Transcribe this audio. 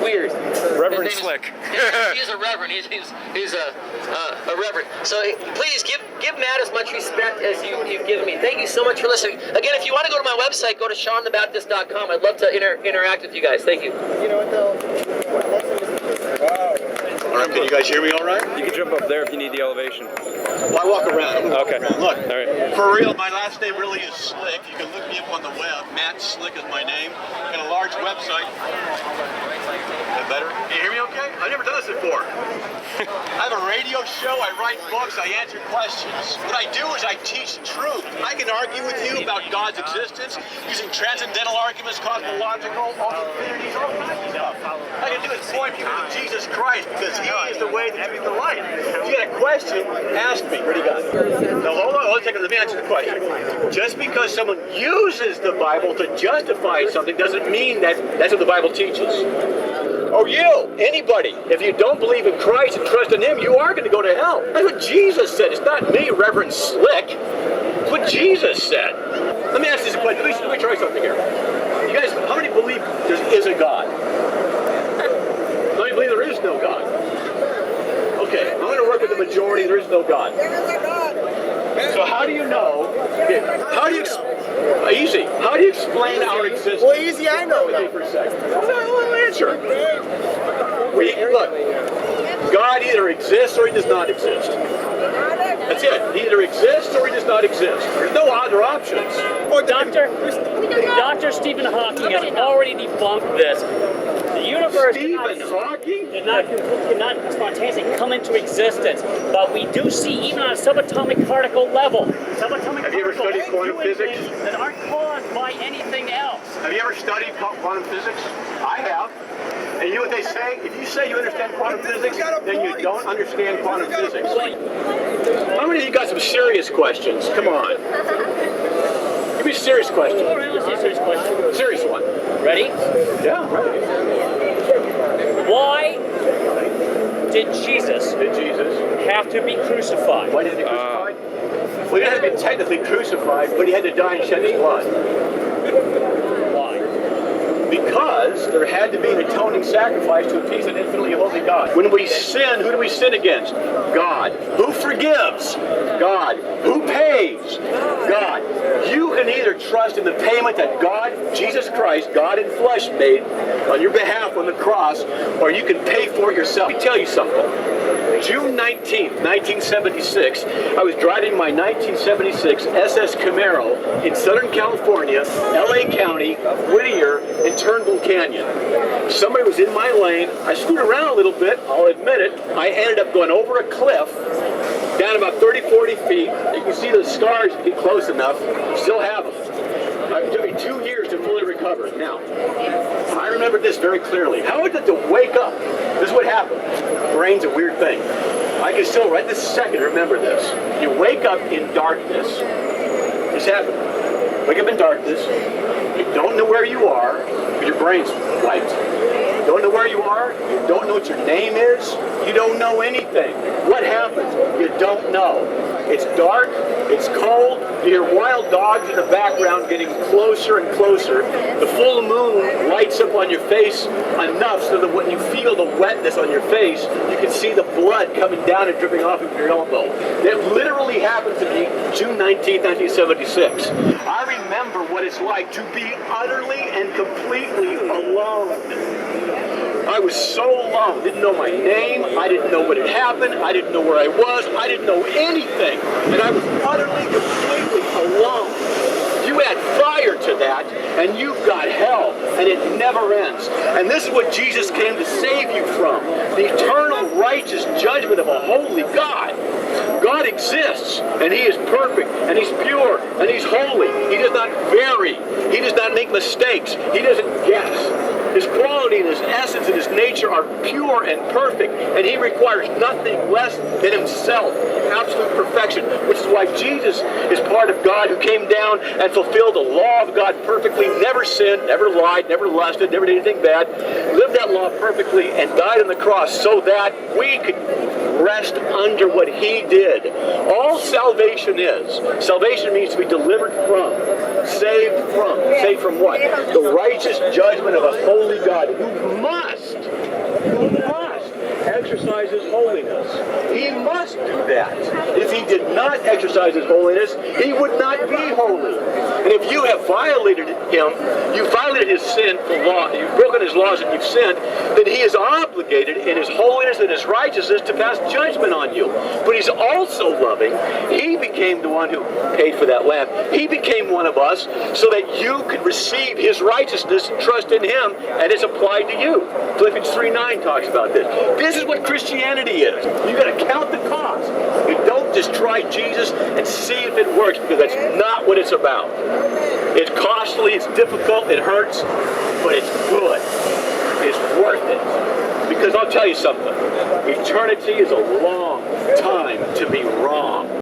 weird. Reverend Slick. He's a reverend. He's a reverend. So please give Matt as much respect as you've given me. Thank you so much for listening. Again, if you want to go to my website, go to SeanTheBaptist.com. I'd love to interact with you guys. Thank you. You know what though? All right, can you guys hear me all right? You can jump up there if you need the elevation. Well, I walk around. Okay. Look, All right. for real, my last name really is Slick. You can look me up on the web. Matt Slick is my name. I got a large website. Is that better? Can you hear me okay? I've never done this before. I have a radio show. I write books. I answer questions. What I do is I teach the truth. I can argue with you about God's existence using transcendental arguments, cosmological, alternate theories, all kinds of stuff. I can do it point people to Jesus Christ because He is the way, the truth, and the life. If you got a question, ask me. What do you got? No, hold on. Let me answer the question. Just because someone uses the Bible to justify something doesn't mean that that's what the Bible teaches. Or you, anybody, if you don't believe in Christ and trust in Him, you are going to go to hell. That's what Jesus said. It's not me, Reverend Slick. It's what Jesus said. Let me ask you this question. Let me try something here. You guys, how many believe there is a God? How many believe there is no God? Okay, I'm going to work with the majority. There is no God. So how do you know? Easy. How do you explain our existence? Well, easy, I know. Wait for a second. Well, answer. Look, God either exists or He does not exist. That's it. He either exists or He does not exist. There's no other options. Dr. Stephen Hawking has already debunked this. The universe did not spontaneously come into existence, but we do see, even on a subatomic particle level, Have you ever studied quantum physics? That aren't caused by anything else. Have you ever studied quantum physics? I have. And you know what they say? If you say you understand quantum physics, then you don't understand quantum physics. How many of you got some serious questions? Come on. Give me a serious question. All right, let's see a serious question. Serious one. Ready? Yeah, right. Why did Jesus have to be crucified? Why did he be crucified? Well, he didn't have to be technically crucified, but he had to die and shed his blood. Why? Because there had to be an atoning sacrifice to appease an infinitely holy God. When we sin, who do we sin against? God. Who forgives? God. Who pays? God. You can either trust in the payment that God, Jesus Christ, God in flesh made on your behalf on the cross, or you can pay for it yourself. Let me tell you something. June 19th, 1976, I was driving my 1976 SS Camaro in Southern California, LA County, Whittier, and Turnbull Canyon. Somebody was in my lane. I scooted around a little bit, I'll admit it. I ended up going over a cliff, down about 30, 40 feet. You can see the scars if you get close enough. Still have them. It took me 2 years to fully recover. Now, I remember this very clearly. How is it to wake up? This is what happened. Brain's a weird thing. I can still, right this second, remember this. You wake up in darkness. This happened. Wake up in darkness. You don't know where you are, but your brain's wiped. You don't know where you are. You don't know what your name is. You don't know anything. What happened? You don't know. It's dark. It's cold. You hear wild dogs in the background getting closer and closer. The full moon lights up on your face enough so that when you feel the wetness on your face, you can see the blood coming down and dripping off of your elbow. That literally happened to me June 19, 1976. I remember what it's like to be utterly and completely alone. I was so alone. Didn't know my name. I didn't know what had happened. I didn't know where I was. I didn't know anything. And I was utterly, completely alone. You add fire to that, and you've got hell, and it never ends. And this is what Jesus came to save you from. The eternal righteous judgment of a holy God. God exists, and He is perfect, and He's pure, and He's holy. He does not vary. He does not make mistakes. He doesn't guess. His quality and His essence and His nature are pure and perfect, and He requires nothing less than Himself, absolute perfection, which is why Jesus is part of God who came down and fulfilled the law of God perfectly, never sinned, never lied, never lusted, never did anything bad, lived that law perfectly, and died on the cross so that we could rest under what He did. All salvation is. Salvation means to be delivered from, saved from. Saved from what? The righteous judgment of a holy God who must He must exercise his holiness. He must do that. If he did not exercise his holiness, he would not be holy. And if you have violated him, you violated his sinful law, you've broken his laws and you've sinned, then he is obligated in his holiness and his righteousness to pass judgment on you. But he's also loving. He became the one who paid for that lamb. He became one of us so that you could receive his righteousness and trust in him, and it's applied to you. Philippians 3:9 talks about this. This is what Christianity is. You got to count the cost. You don't just try Jesus and see if it works, because that's not what it's about. It's costly, it's difficult, it hurts, but it's good. It's worth it. Because I'll tell you something, eternity is a long time to be wrong.